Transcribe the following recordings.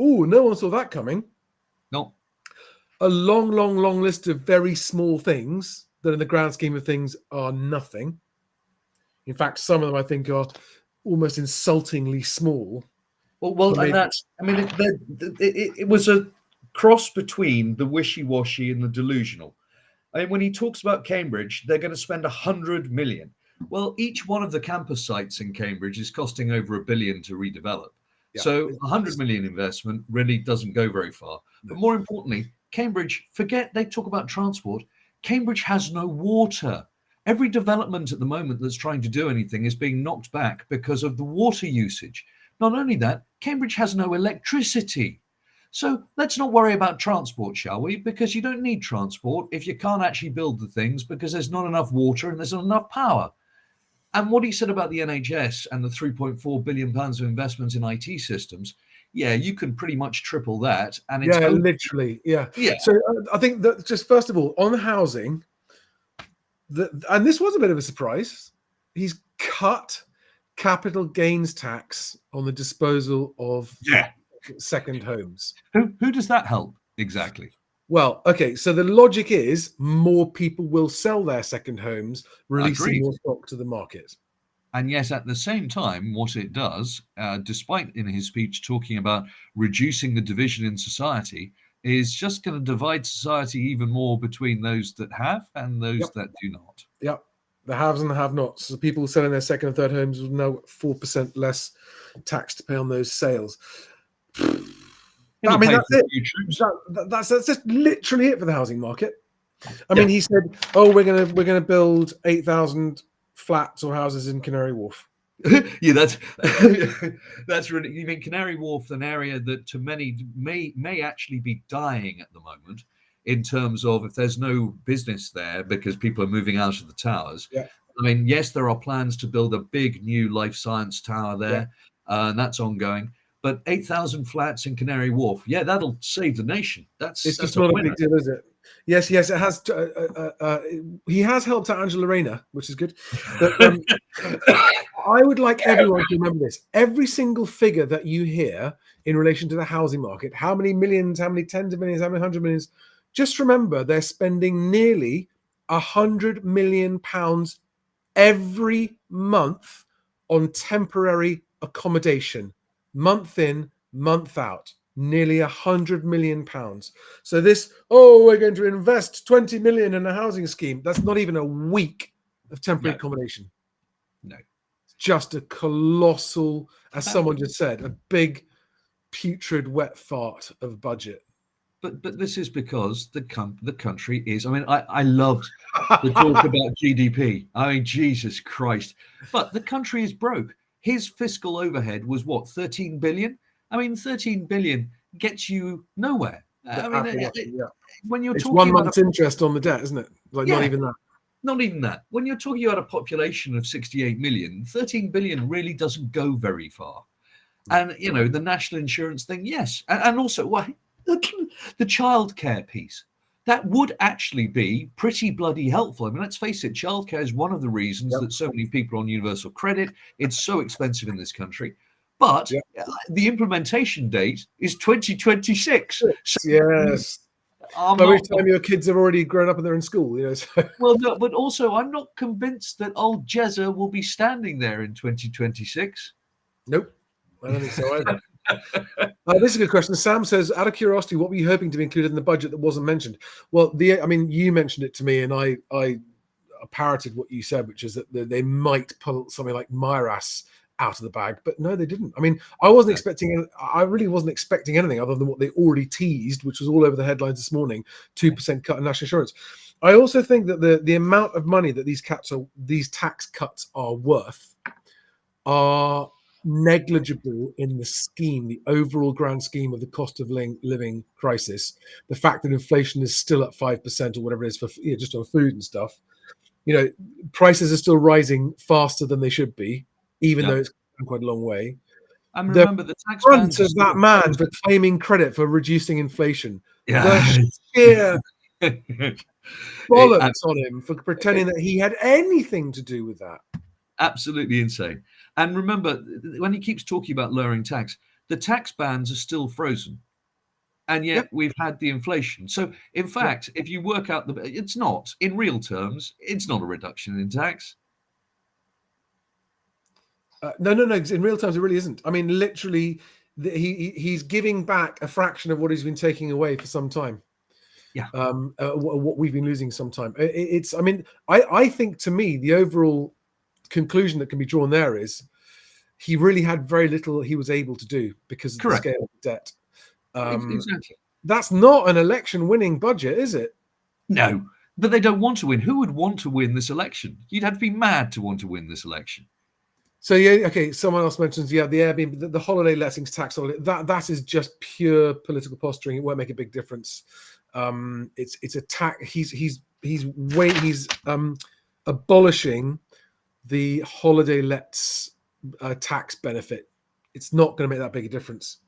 Oh, no one saw that coming. No. A long, long, long list of very small things that in the grand scheme of things are nothing. In fact, some of them I think are almost insultingly small. Well, and that's, I mean, it was a cross between the wishy-washy and the delusional. I mean, when he talks about Cambridge, they're going to spend 100 million. Well, each one of the campus sites in Cambridge is costing over $1 billion to redevelop. Yeah, so 100 million investment really doesn't go very far. But more importantly, Cambridge, they talk about transport. Cambridge has no water. Every development at the moment that's trying to do anything is being knocked back because of the water usage. Not only that, Cambridge has no electricity. So let's not worry about transport, shall we? Because you don't need transport if you can't actually build the things because there's not enough water and there's not enough power. And what he said about the NHS and the £3.4 billion of investments in IT systems, yeah, you can pretty much triple that. And it's literally, yeah. So I think that just first of all, on housing, and this was a bit of a surprise, he's cut capital gains tax on the disposal of second homes. Who does that help exactly? Well, okay, so the logic is more people will sell their second homes, releasing more stock to the market. And yes, at the same time, what it does, despite in his speech talking about reducing the division in society, is just going to divide society even more between those that have and those that do not. Yep. The haves and the have-nots. So people selling their second and third homes will now 4% less tax to pay on those sales. I mean, that's it. That's just literally it for the housing market. I mean, he said, "Oh, we're gonna build 8,000 flats or houses in Canary Wharf." Yeah, that's really. You mean Canary Wharf, an area that to many may actually be dying at the moment in terms of if there's no business there because people are moving out of the towers. Yeah. I mean, yes, there are plans to build a big new life science tower there, and that's ongoing. But 8,000 flats in Canary Wharf, that'll save the nation. It's just not a big deal, is it? Yes, it has. He has helped out Angela Rayner, which is good. But, I would like everyone to remember this. Every single figure that you hear in relation to the housing market, how many millions, how many tens of millions, how many hundred millions, just remember they're spending nearly £100 million every month on temporary accommodation. Month in, month out, nearly £100 million. So this, we're going to invest 20 million in a housing scheme. That's not even a week of temporary accommodation. No. It's just a colossal, as someone just said, a big, putrid, wet fart of budget. But this is because the country is. I mean, I loved the talk about GDP. I mean, Jesus Christ! But the country is broke. His fiscal overhead was what, 13 billion? I mean, 13 billion gets you nowhere. I mean, when you're talking 1 month's interest on the debt, isn't it? Like not even that. Not even that. When you're talking about a population of 68 million, 13 billion really doesn't go very far. And the national insurance thing, yes, and also the childcare piece. That would actually be pretty bloody helpful. I mean, let's face it, childcare is one of the reasons that so many people are on universal credit. It's so expensive in this country. But the implementation date is 2026. Yes. By which time your kids have already grown up and they're in school. Well, no, but also I'm not convinced that old Jezza will be standing there in 2026. Nope. I don't think so either. This is a good question. Sam says, out of curiosity, what were you hoping to be included in the budget that wasn't mentioned? Well, you mentioned it to me, and I parroted what you said, which is that they might pull something like Myras out of the bag, but no, they didn't. I mean, I really wasn't expecting anything other than what they already teased, which was all over the headlines this morning: 2% cut in national insurance. I also think that the amount of money that these tax cuts are worth are negligible in the overall grand scheme of the cost of living crisis. The fact that inflation is still at 5% or whatever it is for just on food and stuff, prices are still rising faster than they should be, even though it's quite a long way. And remember, the tax bans of that man for claiming credit for reducing inflation. The sheer bollocks on him for pretending that he had anything to do with that. Absolutely insane. And remember, when he keeps talking about lowering tax, the tax bands are still frozen. And Yep. yet we've had the inflation. So, in fact, if you work out it's not, in real terms, it's not a reduction in tax. No. In real terms, it really isn't. I mean, literally, he's giving back a fraction of what he's been taking away for some time. Yeah. What we've been losing some time. I mean, I think, to me, the overall conclusion that can be drawn there is he really had very little he was able to do because of Correct. the scale of the debt. Exactly. That's not an election-winning budget, is it? No, but they don't want to win. Who would want to win this election? You'd have to be mad to want to win this election. So yeah, okay. Someone else mentions the Airbnb, the holiday lettings tax holiday. That is just pure political posturing. It won't make a big difference. It's a tax. He's abolishing the holiday lets tax benefit. It's not going to make that big a difference.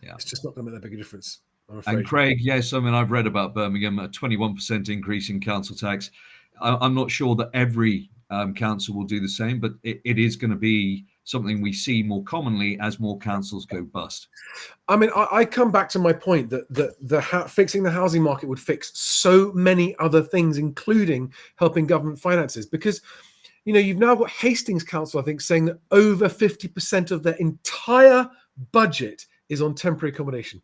Yeah, it's just not going to make that big a difference, I'm afraid. And Craig, yes, I mean, I've read about Birmingham, a 21% increase in council tax. I'm not sure that every council will do the same, but it is going to be something we see more commonly as more councils go bust. I mean, I come back to my point that fixing the housing market would fix so many other things, including helping government finances. Because, you've now got Hastings Council, I think, saying that over 50% of their entire budget is on temporary accommodation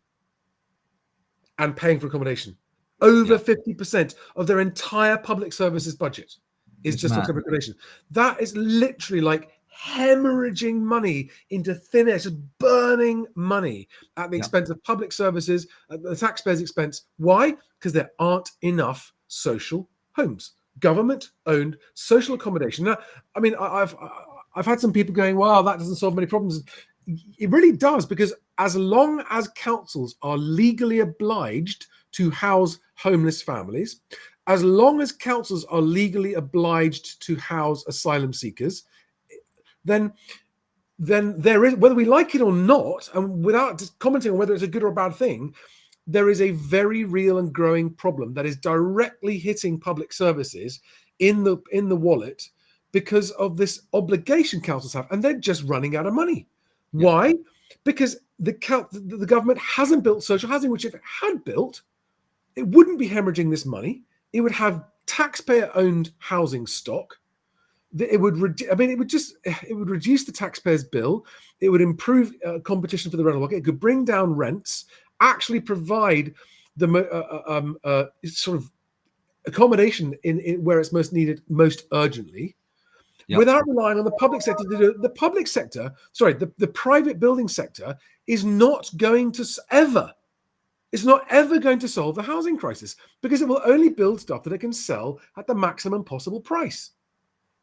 and paying for accommodation. Over 50% of their entire public services budget is just on temporary accommodation. That is literally like hemorrhaging money into thin air, just burning money at the expense of public services, at the taxpayers' expense. Why? Because there aren't enough social homes, government-owned social accommodation. Now, I mean, I've had some people going, "Wow, that doesn't solve many problems." It really does, because as long as councils are legally obliged to house homeless families, as long as councils are legally obliged to house asylum seekers, then there is, whether we like it or not, and without commenting on whether it's a good or a bad thing, there is a very real and growing problem that is directly hitting public services in the wallet because of this obligation councils have, and they're just running out of money. Why? Because the government hasn't built social housing, which if it had built, it wouldn't be hemorrhaging this money. It would have taxpayer-owned housing stock. It would reduce the taxpayer's bill. It would improve competition for the rental market. It could bring down rents, actually provide the sort of accommodation in where it's most needed, most urgently. Without relying on the public sector to do it. The private building sector is not going to it's not ever going to solve the housing crisis, because it will only build stuff that it can sell at the maximum possible price.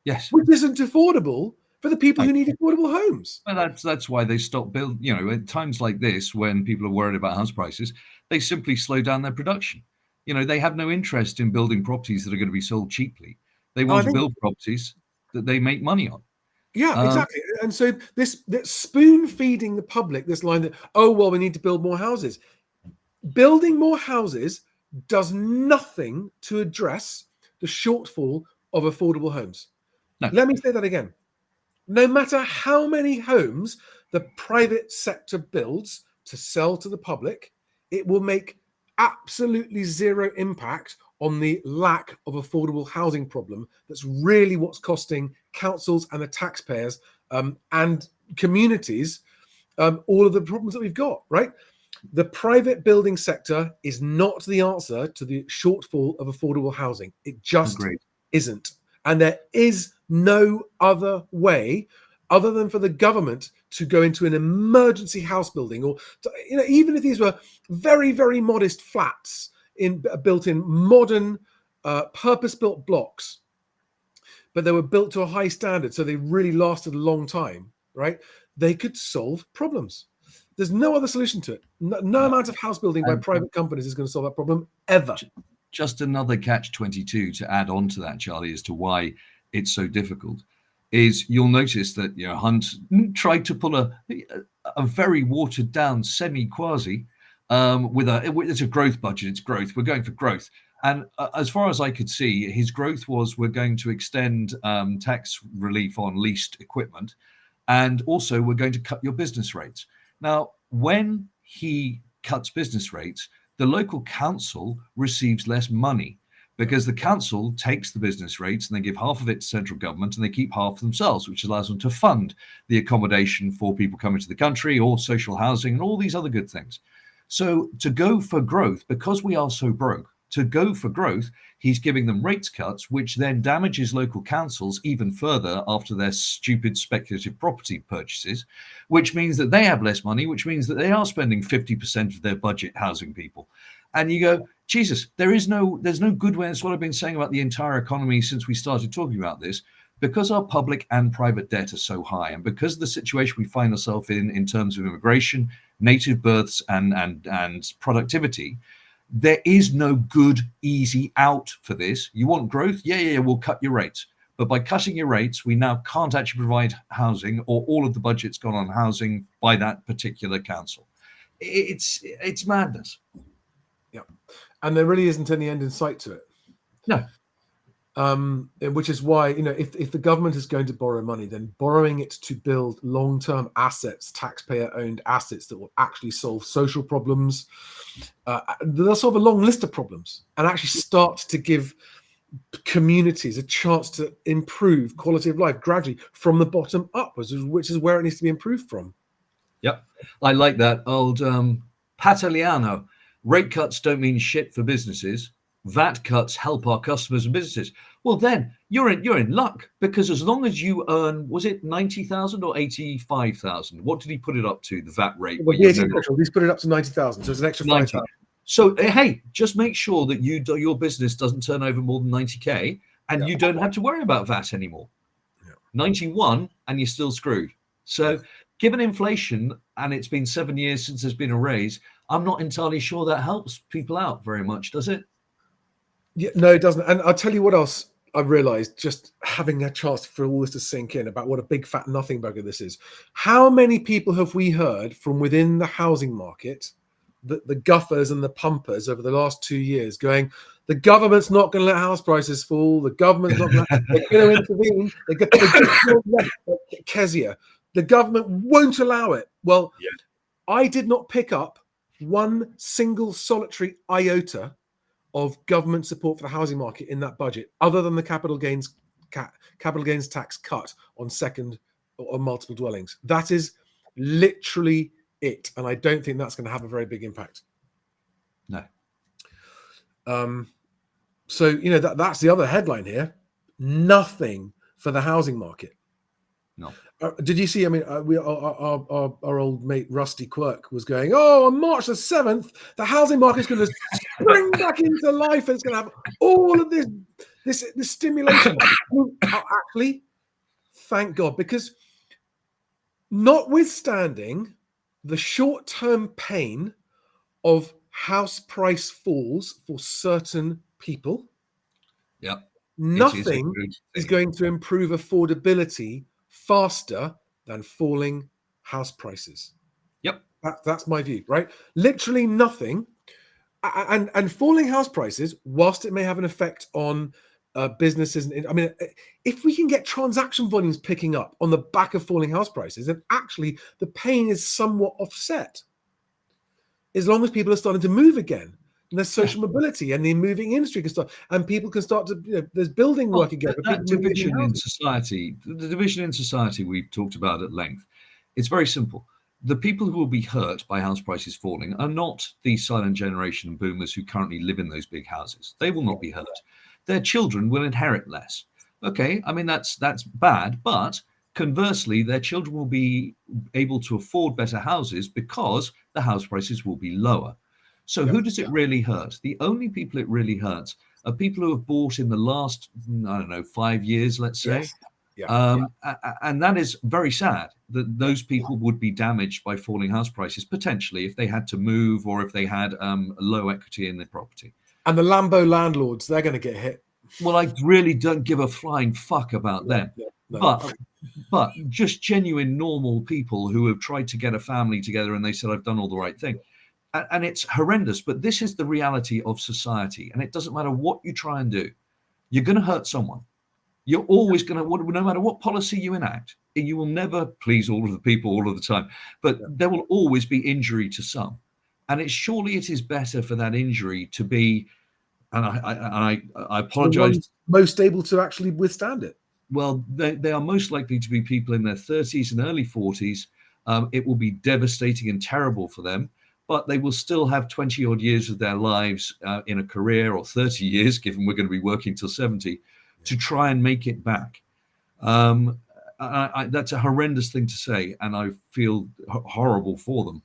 Yes. Which isn't affordable for the people who need affordable homes. Well, that's why they stop building. At times like this, when people are worried about house prices, they simply slow down their production. They have no interest in building properties that are going to be sold cheaply. They want to build properties that they make money on. Yeah, exactly. And so this spoon feeding the public this line that, oh, well, we need to build more houses. Building more houses does nothing to address the shortfall of affordable homes. No. Let me say that again. No matter how many homes the private sector builds to sell to the public, it will make absolutely zero impact on the lack of affordable housing problem. That's really what's costing councils and the taxpayers and communities all of the problems that we've got, right? The private building sector is not the answer to the shortfall of affordable housing. It just isn't. And there is no other way other than for the government to go into an emergency house building, or even if these were very, very modest flats built in modern purpose-built blocks, but they were built to a high standard, so they really lasted a long time, right? They could solve problems. There's no other solution to it. No amount of house building by private companies is going to solve that problem ever. Just another catch-22 to add on to that, Charlie, as to why it's so difficult, is you'll notice that Hunt tried to pull a very watered-down semi-quasi it's a growth budget. It's growth. We're going for growth. And as far as I could see, his growth was we're going to extend tax relief on leased equipment, and also we're going to cut your business rates. Now, when he cuts business rates, the local council receives less money because the council takes the business rates and they give half of it to central government and they keep half for themselves, which allows them to fund the accommodation for people coming to the country or social housing and all these other good things. So to go for growth, because we are so broke, to go for growth, he's giving them rates cuts, which then damages local councils even further after their stupid speculative property purchases, which means that they have less money, which means that they are spending 50% of their budget housing people. And you go, Jesus, there's no good way. That's what I've been saying about the entire economy since we started talking about this. Because our public and private debt are so high, and because of the situation we find ourselves in terms of immigration, native births, and productivity, there is no good, easy out for this. You want growth? Yeah, we'll cut your rates. But by cutting your rates, we now can't actually provide housing, or all of the budget's gone on housing by that particular council. It's madness. Yeah, and there really isn't any end in sight to it. No. Which is why, if the government is going to borrow money, then borrowing it to build long-term assets, taxpayer-owned assets that will actually solve social problems, they'll solve a long list of problems and actually start to give communities a chance to improve quality of life gradually from the bottom up, which is where it needs to be improved from. Yep, I like that old Pataliano. Rate cuts don't mean shit for businesses. VAT cuts help our customers and businesses. Well, then you're in luck, because as long as you earn, was it 90,000 or 85,000? What did he put it up to? The VAT rate? Well, he's put it up to 90,000, so it's an extra 5,000. So hey, just make sure that your business doesn't turn over more than 90k, and you don't have to worry about VAT anymore. 91, and you're still screwed. So, given inflation, and it's been 7 years since there's been a raise, I'm not entirely sure that helps people out very much, does it? Yeah, no, it doesn't. And I'll tell you what else I've realized, just having a chance for all this to sink in, about what a big fat nothing burger this is. How many people have we heard from within the housing market, the guffers and the pumpers over the last 2 years, going, the government's not going to let house prices fall. The government's not going to intervene. Kezia, the government won't allow it. Well, I did not pick up one single solitary iota of government support for the housing market in that budget, other than the capital gains tax cut on second or multiple dwellings. That is literally it, and I don't think that's going to have a very big impact. No. So that's the other headline here: nothing for the housing market. No. Did you see? I mean, our old mate Rusty Quirk was going, "Oh, on March the 7th, the housing market is going to spring back into life, and it's going to have all of this stimulation." Actually, thank God, because notwithstanding the short-term pain of house price falls for certain people, nothing is going to improve affordability faster than falling house prices. Yep. That's my view, right? Literally nothing. And falling house prices, whilst it may have an effect on businesses, I mean, if we can get transaction volumes picking up on the back of falling house prices, then actually the pain is somewhat offset. As long as people are starting to move again, and there's social mobility, and the moving industry can start, and people can start to, there's building work again. That division in society, the division in society we've talked about at length, it's very simple. The people who will be hurt by house prices falling are not the silent generation boomers who currently live in those big houses. They will not be hurt. Their children will inherit less. Okay, I mean, that's bad, but conversely, their children will be able to afford better houses because the house prices will be lower. So who does it really hurt? The only people it really hurts are people who have bought in the last, 5 years, let's say. And that is very sad that those people would be damaged by falling house prices, potentially, if they had to move or if they had low equity in their property. And the Lambo landlords, they're going to get hit. Well, I really don't give a flying fuck about them. But just genuine, normal people who have tried to get a family together and they said, I've done all the right thing. And it's horrendous, but this is the reality of society. And it doesn't matter what you try and do. You're going to hurt someone. You're always going to, no matter what policy you enact, you will never please all of the people all of the time. But there will always be injury to some. And surely it is better for that injury to be, and I apologize. The ones most able to actually withstand it. Well, they are most likely to be people in their 30s and early 40s. It will be devastating and terrible for them, but they will still have 20 odd years of their lives in a career, or 30 years, given we're going to be working till 70, to try and make it back. That's a horrendous thing to say, and I feel horrible for them.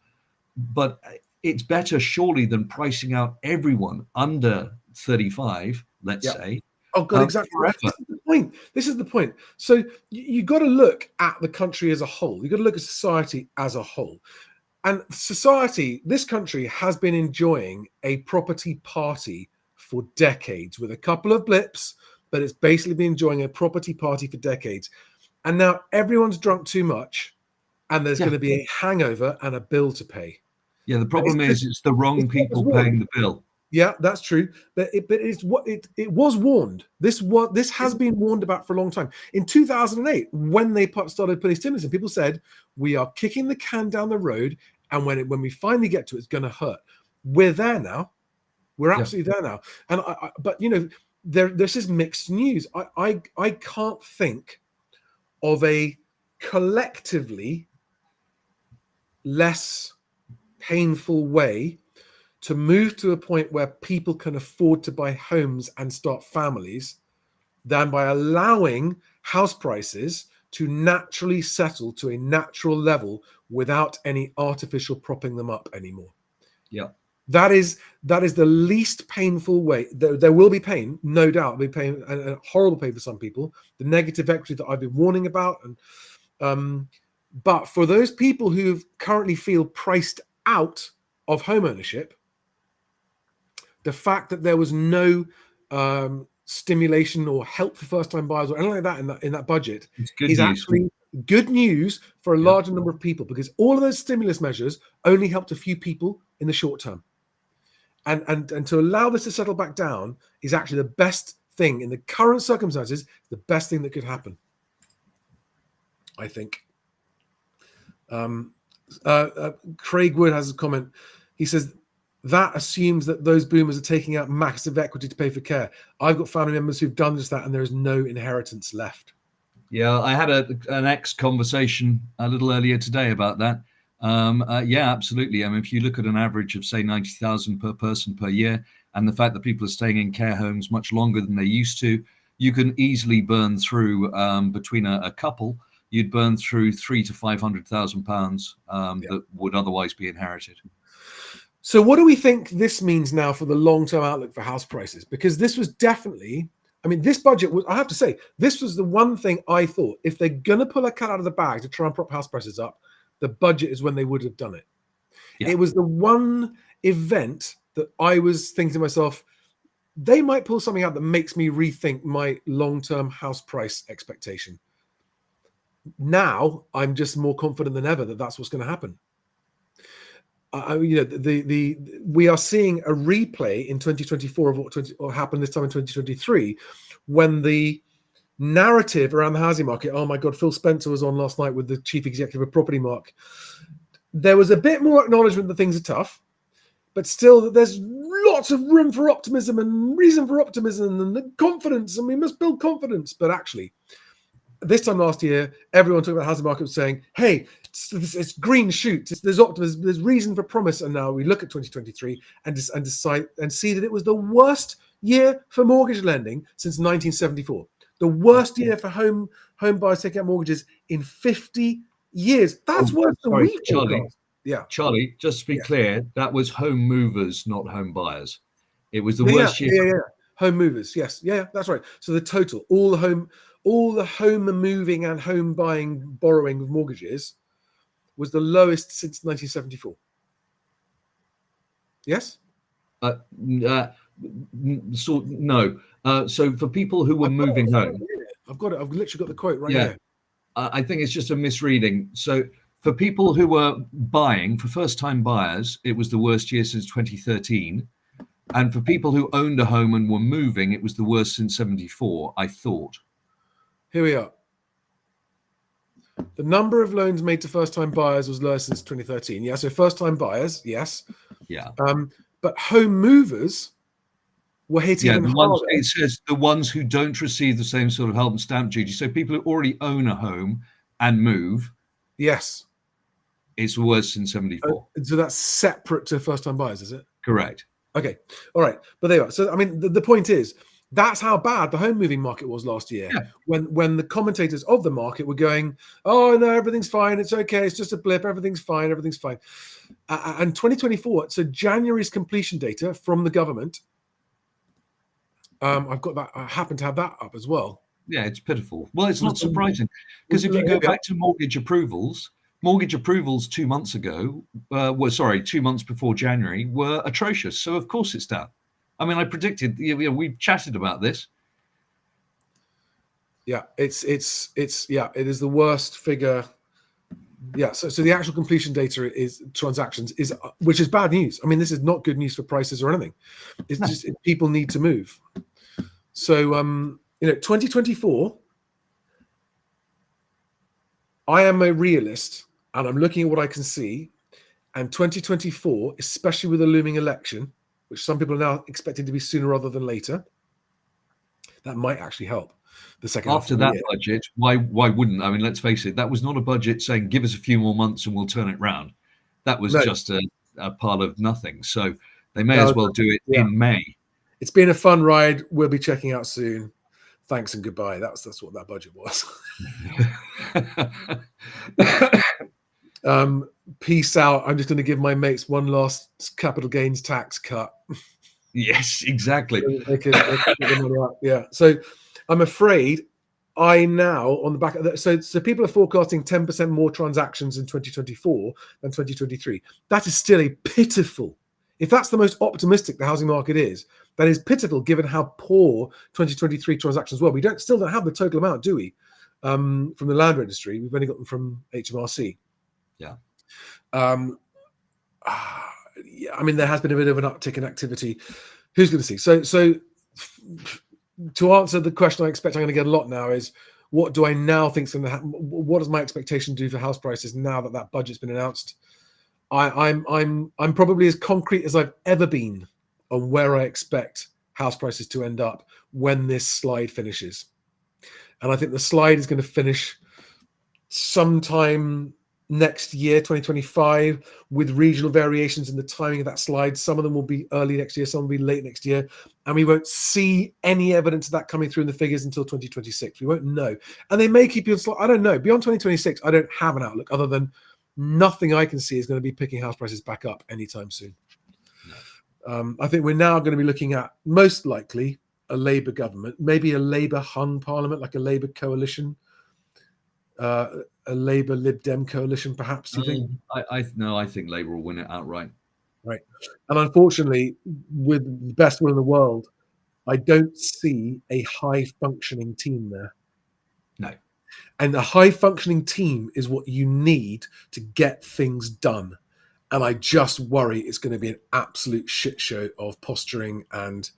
But it's better, surely, than pricing out everyone under 35, let's say. Oh God, exactly. This is the point. So you got to look at the country as a whole. You got to look at society as a whole. And society, this country has been enjoying a property party for decades, with a couple of blips, but it's basically been enjoying a property party for decades. And now everyone's drunk too much, and there's going to be a hangover and a bill to pay. Yeah, the problem is it's the wrong people paying the bill. Yeah, that's true. But it was warned. This has been warned about for a long time. In 2008, when they started putting stimulus in, people said, we are kicking the can down the road, and when we finally get to it, it's going to hurt. We're there now. We're absolutely there now. And but this is mixed news. I can't think of a collectively less painful way to move to a point where people can afford to buy homes and start families than by allowing house prices to naturally settle to a natural level without any artificial propping them up anymore. Yeah. That is the least painful way. There will be pain, no doubt. There'll be pain, and horrible pain for some people. The negative equity that I've been warning about, and but for those people who currently feel priced out of home ownership, the fact that there was no stimulation or help for first-time buyers or anything like that in that budget is actually good news for a larger number of people, because all of those stimulus measures only helped a few people in the short term. And to allow this to settle back down is actually the best thing in the current circumstances, the best thing that could happen, I think. Craig Wood has a comment. He says, that assumes that those boomers are taking out massive equity to pay for care. I've got family members who've done just that, and there is no inheritance left. Yeah, I had an ex conversation a little earlier today about that. Yeah, absolutely. I mean, if you look at an average of, say, 90,000 per person per year, and the fact that people are staying in care homes much longer than they used to, you can easily burn through, between a couple, you'd burn through £300,000 to £500,000 that would otherwise be inherited. So what do we think this means now for the long-term outlook for house prices? Because this was definitely, I mean, this budget was, I have to say, this was the one thing I thought, if they're going to pull a cat out of the bag to try and prop house prices up, the budget is when they would have done it. Yeah. It was the one event that I was thinking to myself, they might pull something out that makes me rethink my long-term house price expectation. Now I'm just more confident than ever that that's what's going to happen. We are seeing a replay in 2024 of what happened this time in 2023, when the narrative around the housing market, oh my God, Phil Spencer was on last night with the chief executive of Property Mark. There was a bit more acknowledgement that things are tough, but still that there's lots of room for optimism and reason for optimism and the confidence, and we must build confidence. But actually, this time last year, everyone talking about the housing market was saying, hey, it's green shoots, there's optimism, there's reason for promise. And now we look at 2023 and decide and see that it was the worst year for mortgage lending since 1974. The worst year for home buyers taking out mortgages in 50 years. That's worse than we forecast. Yeah, Charlie, just to be clear, that was home movers, not home buyers. It was the worst year. Yeah. Home movers, yes. Yeah, that's right. So the total, all the home moving and home buying borrowing of mortgages was the lowest since 1974. Yes? No. So for people who were moving home, I've got it. I've literally got the quote right here. I think it's just a misreading. So for people who were buying, for first-time buyers, it was the worst year since 2013. And for people who owned a home and were moving, it was the worst since 74, I thought. Here we are. The number of loans made to first-time buyers was lower since 2013. Yeah, so first-time buyers, yes. Yeah. But home movers were hit even the ones, harder. it says the ones who don't receive the same sort of help and stamp duty. So people who already own a home and move, Yes. it's worse than 74. So that's separate to first-time buyers, is it? Correct. Okay. All right. But there you are. So, I mean, the point is, that's how bad the home moving market was last year. Yeah. When the commentators of the market were going, oh, no, everything's fine. It's okay. It's just a blip. Everything's fine. Everything's fine. And 2024, so January's completion data from the government, I've got that. I happen to have that up as well. Yeah, it's pitiful. Well, it's not surprising because if you go back to mortgage approvals 2 months ago, 2 months before January, were atrocious. So of course it's down. I mean, I predicted. We've chatted about this. Yeah, it is the worst figure. Yeah, so the actual completion data is transactions is, which is bad news. I mean, this is not good news for prices or anything. It's just people need to move. So 2024. I am a realist, and I'm looking at what I can see. And 2024, especially with the looming election, which some people are now expecting to be sooner rather than later, that might actually help the second half After of the that year. budget, why wouldn't? I mean, let's face it, that was not a budget saying give us a few more months and we'll turn it round. That was just a pile of nothing. So they may as well do it in May. It's been a fun ride. We'll be checking out soon. Thanks and goodbye. That's what that budget was. Peace out. I'm just going to give my mates one last capital gains tax cut. Yes, exactly. They can get the money out. Yeah. So I'm afraid I now, on the back of that, so people are forecasting 10% more transactions in 2024 than 2023. That is still a pitiful. If that's the most optimistic the housing market is, that is pitiful given how poor 2023 transactions were. We still don't have the total amount, do we? From the land registry, we've only got them from HMRC. Yeah. I mean, there has been a bit of an uptick in activity. Who's going to see? So to answer the question I expect I'm going to get a lot now is, what do I now think is going to happen? What does my expectation do for house prices now that that budget's been announced? I'm probably as concrete as I've ever been on where I expect house prices to end up when this slide finishes. And I think the slide is going to finish sometime next year, 2025, with regional variations in the timing of that slide. Some of them will be early next year, some will be late next year, and we won't see any evidence of that coming through in the figures until 2026. We won't know. And they may keep you on slide. I don't know. Beyond 2026, I don't have an outlook other than nothing I can see is going to be picking house prices back up anytime soon. No. I think we're now going to be looking at, most likely, a Labour government, maybe a Labour-hung parliament, like a Labour coalition, a Labour Lib Dem coalition, perhaps. Do you think? I think Labour will win it outright. Right. And unfortunately, with the best will in the world, I don't see a high-functioning team there. No. And a high-functioning team is what you need to get things done. And I just worry it's going to be an absolute shit show of posturing and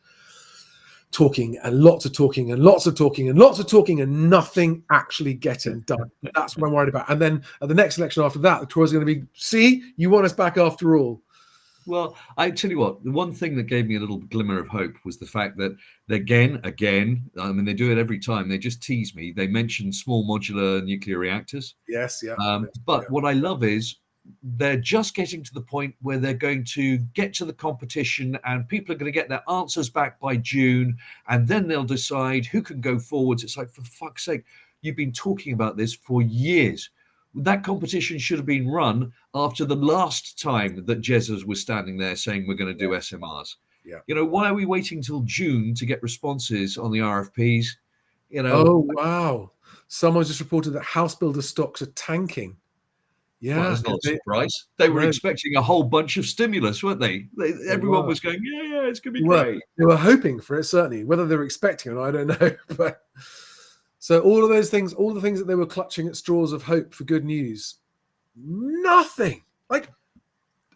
talking and lots of talking and lots of talking and lots of talking and nothing actually getting done. That's what I'm worried about. And then at the next election after that, the Tories are going to be, see, you want us back after all. Well, I tell you what, the one thing that gave me a little glimmer of hope was the fact that again, I mean, they do it every time. They just tease me. They mention small modular nuclear reactors. Yes, yeah. But what I love is they're just getting to the point where they're going to get to the competition and people are going to get their answers back by June, and then they'll decide who can go forwards. It's like, for fuck's sake, you've been talking about this for years. That competition should have been run after the last time that Jesus was standing there saying we're going to do SMRs. Yeah. You know, why are we waiting till June to get responses on the RFPs? You know. Oh, wow. Someone just reported that house builder stocks are tanking. Yeah, well, that's not a surprise. They were expecting a whole bunch of stimulus, weren't they? Everyone was going, yeah, it's going to be great. They were hoping for it, certainly. Whether they were expecting it, I don't know. But so all of those things, all the things that they were clutching at straws of hope for good news, nothing. Like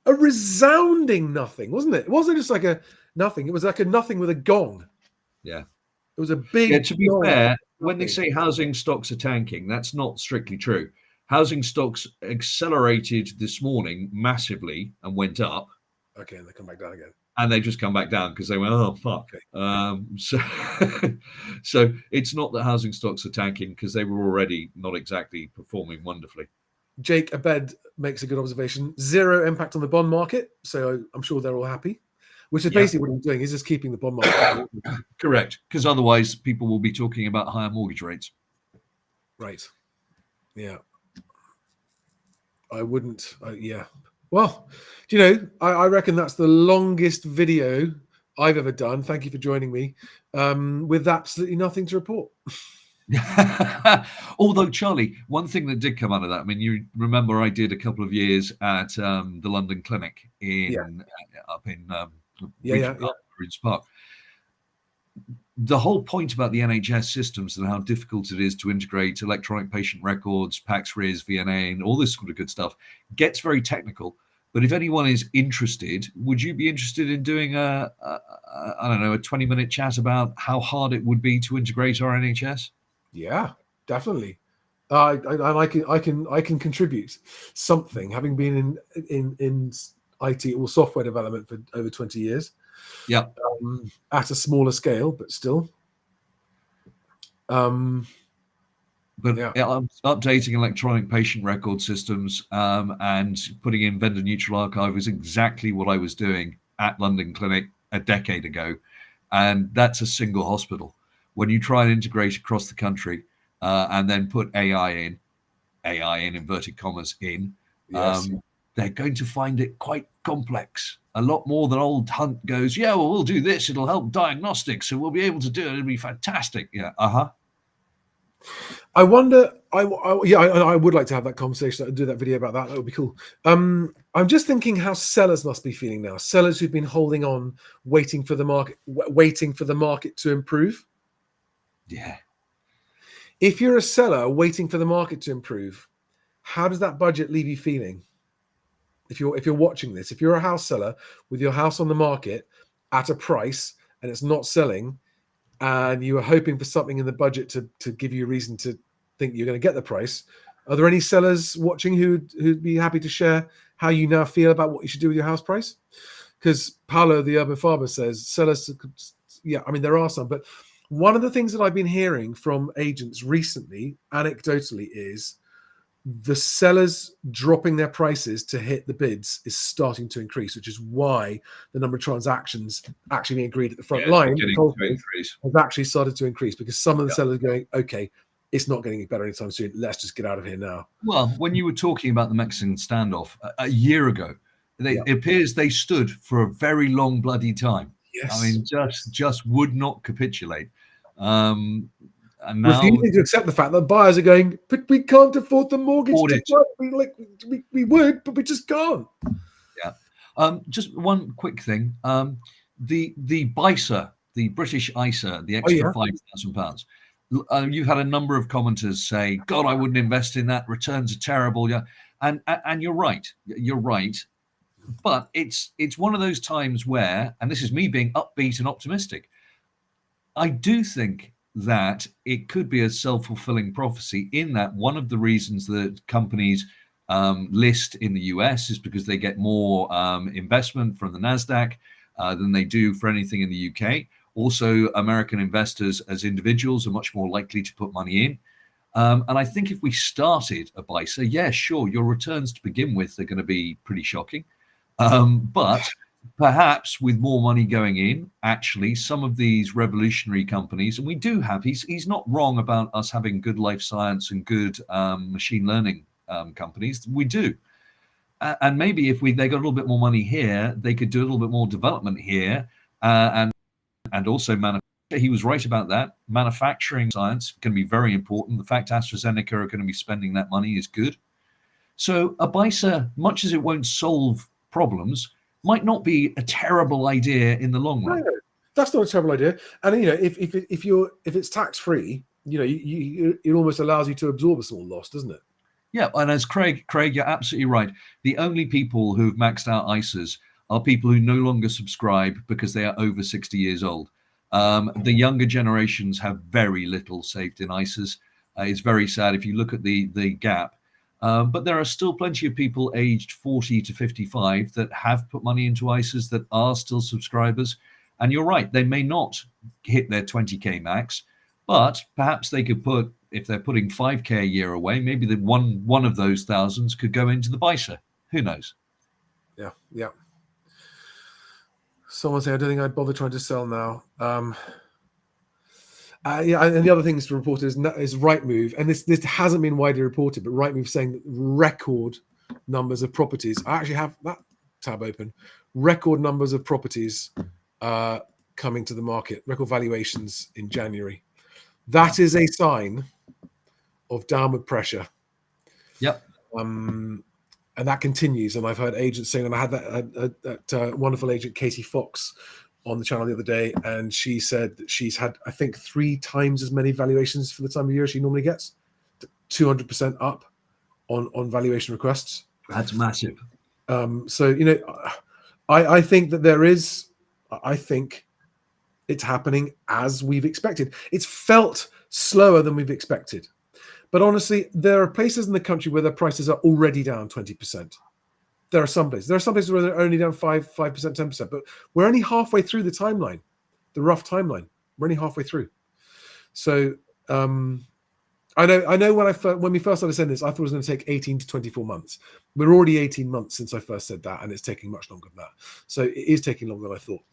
a resounding nothing, wasn't it? It wasn't just like a nothing. It was like a nothing with a gong. Yeah. It was a big. Yeah, to be fair, when they say housing stocks are tanking, that's not strictly true. Housing stocks accelerated this morning massively and went up. Okay, and they come back down again. And they just come back down because they went, oh, fuck. Okay. So it's not that housing stocks are tanking because they were already not exactly performing wonderfully. Jake Abed makes a good observation. 0 impact on the bond market. So I'm sure they're all happy, which is basically what he's doing. He's just keeping the bond market. Correct. Because otherwise people will be talking about higher mortgage rates. Right. Yeah. I wouldn't. Yeah. Well, do you know, I reckon that's the longest video I've ever done. Thank you for joining me. With absolutely nothing to report. Although, Charlie, one thing that did come out of that, I mean, you remember I did a couple of years at the London Clinic up in Regent's Park. The whole point about the NHS systems and how difficult it is to integrate electronic patient records, PACS, RIS, VNA, and all this sort of good stuff gets very technical. But if anyone is interested, would you be interested in doing a 20-minute chat about how hard it would be to integrate our NHS? Yeah, definitely. I can contribute something, having been in IT or software development for over 20 years. Yeah. At a smaller scale, but still. Updating electronic patient record systems and putting in vendor neutral archive is exactly what I was doing at London Clinic a decade ago. And that's a single hospital. When you try and integrate across the country and then put AI in inverted commas in, they're going to find it quite complex. A lot more than old Hunt goes, yeah, well, we'll do this. It'll help diagnostics. So we'll be able to do it. It'll be fantastic. Yeah. I wonder, I would like to have that conversation and do that video about that. That would be cool. I'm just thinking how sellers must be feeling now. Sellers who've been holding on, waiting for the market to improve. Yeah. If you're a seller waiting for the market to improve, how does that budget leave you feeling? If you're watching this, if you're a house seller with your house on the market at a price and it's not selling, and you are hoping for something in the budget to give you a reason to think you're going to get the price, are there any sellers watching who'd be happy to share how you now feel about what you should do with your house price? Because Paolo, the urban farmer, says sellers, there are some, but one of the things that I've been hearing from agents recently, anecdotally, is the sellers dropping their prices to hit the bids is starting to increase, which is why the number of transactions actually being agreed at the front line has actually started to increase, because some of the sellers are going, okay, it's not getting better anytime soon. Let's just get out of here now. Well, when you were talking about the Mexican standoff a year ago, it appears they stood for a very long bloody time. Yes. I mean, just would not capitulate. And now, refusing to accept the fact that buyers are going, but we can't afford the mortgage. We would, but we just can't. Yeah. Just one quick thing. The BISA, the British ISA, the extra £5,000. You've had a number of commenters say, God, I wouldn't invest in that. Returns are terrible. Yeah. And you're right. You're right. But it's one of those times where, and this is me being upbeat and optimistic, I do think that it could be a self-fulfilling prophecy, in that one of the reasons that companies list in the US is because they get more investment from the NASDAQ than they do for anything in the UK. Also, American investors as individuals are much more likely to put money in. And I think if we started a BISA, sure, your returns to begin with are going to be pretty shocking. But perhaps with more money going in, actually, some of these revolutionary companies, and we do have, he's not wrong about us having good life science and good machine learning companies. We do. And maybe if they got a little bit more money here, they could do a little bit more development here and also manufacture. He was right about that. Manufacturing science can be very important. The fact AstraZeneca are going to be spending that money is good. So a BISA, much as it won't solve problems, might not be a terrible idea in the long run. No, that's not a terrible idea. And if it's tax free, it almost allows you to absorb a small loss, doesn't it? Yeah, and as Craig, you're absolutely right. The only people who've maxed out ISAs are people who no longer subscribe because they are over 60 years old. The younger generations have very little saved in ISAs. It's very sad if you look at the gap. But there are still plenty of people aged 40 to 55 that have put money into ISAs that are still subscribers. And you're right, they may not hit their 20K max, but perhaps they could put, if they're putting 5K a year away, maybe the one of those thousands could go into the BISA. Who knows? Yeah, yeah. Someone say, I don't think I'd bother trying to sell now. Yeah, and the other things to report is Rightmove, and this hasn't been widely reported, but Rightmove saying that record numbers of properties. I actually have that tab open. Record numbers of properties coming to the market. Record valuations in January. That is a sign of downward pressure. Yep. And that continues. And I've heard agents saying, and I had that wonderful agent Katie Fox on the channel the other day, and she said that she's had, I think, 3 times as many valuations for the time of year she normally gets, 200% up on valuation requests. That's massive. So, you know, I think that I think it's happening as we've expected. It's felt slower than we've expected. But honestly, there are places in the country where the prices are already down 20%. There are some places. There are some places where they're only down 5%, 10%. But we're only halfway through the timeline, the rough timeline. We're only halfway through. So I know when we first started saying this, I thought it was going to take 18 to 24 months. We're already 18 months since I first said that, and it's taking much longer than that. So it is taking longer than I thought.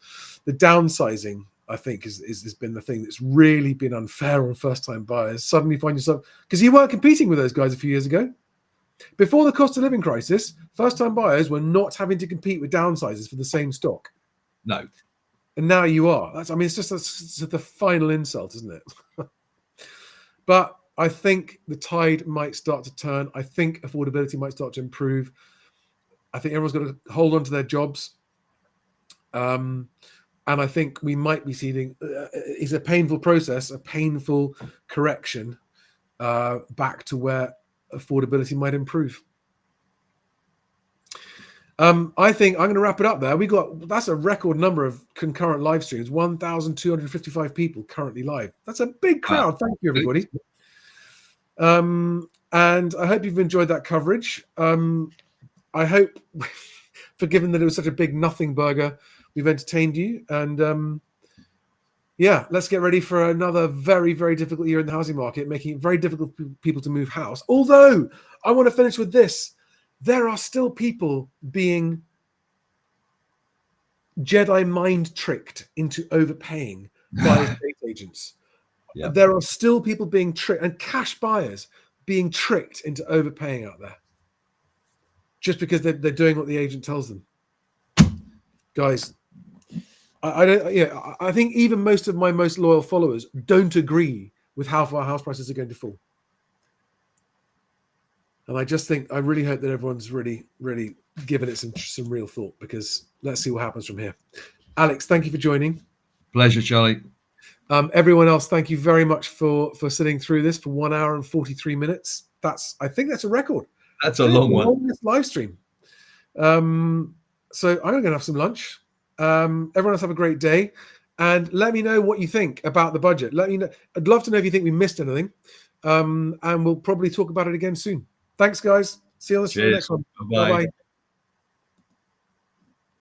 The downsizing, I think, has been the thing that's really been unfair on first-time buyers. Suddenly find yourself, because you weren't competing with those guys a few years ago. Before the cost of living crisis, first-time buyers were not having to compete with downsizers for the same stock. No. And now you are. It's just the final insult, isn't it? But I think the tide might start to turn. I think affordability might start to improve. I think everyone's got to hold on to their jobs. And I think we might be seeing it's a painful process, a painful correction back to where affordability might improve. I think I'm going to wrap it up there. That's a record number of concurrent live streams, 1,255 people currently live. That's a big crowd. Wow. Thank you, everybody. And I hope you've enjoyed that coverage. I hope, forgiven that it was such a big nothing burger, we've entertained you. And yeah, let's get ready for another very, very difficult year in the housing market, making it very difficult for people to move house. Although, I want to finish with this. There are still people being Jedi mind tricked into overpaying by estate agents. Yep. There are still people being tricked, and cash buyers being tricked into overpaying out there, just because they're doing what the agent tells them. Guys, I don't. Yeah, I think even most of my most loyal followers don't agree with how far house prices are going to fall. And I just think, I really hope that everyone's really, really given it some real thought, because let's see what happens from here. Alex, thank you for joining. Pleasure, Charlie. Everyone else, thank you very much for sitting through this for 1 hour and 43 minutes. I think that's a record. That's a long one. Longest live stream. So I'm going to go and have some lunch. Everyone else have a great day, and let me know what you think about the budget. Let me know. I'd love to know if you think we missed anything, and we'll probably talk about it again soon. Thanks, guys. See you on the next one. Bye-bye. Bye-bye.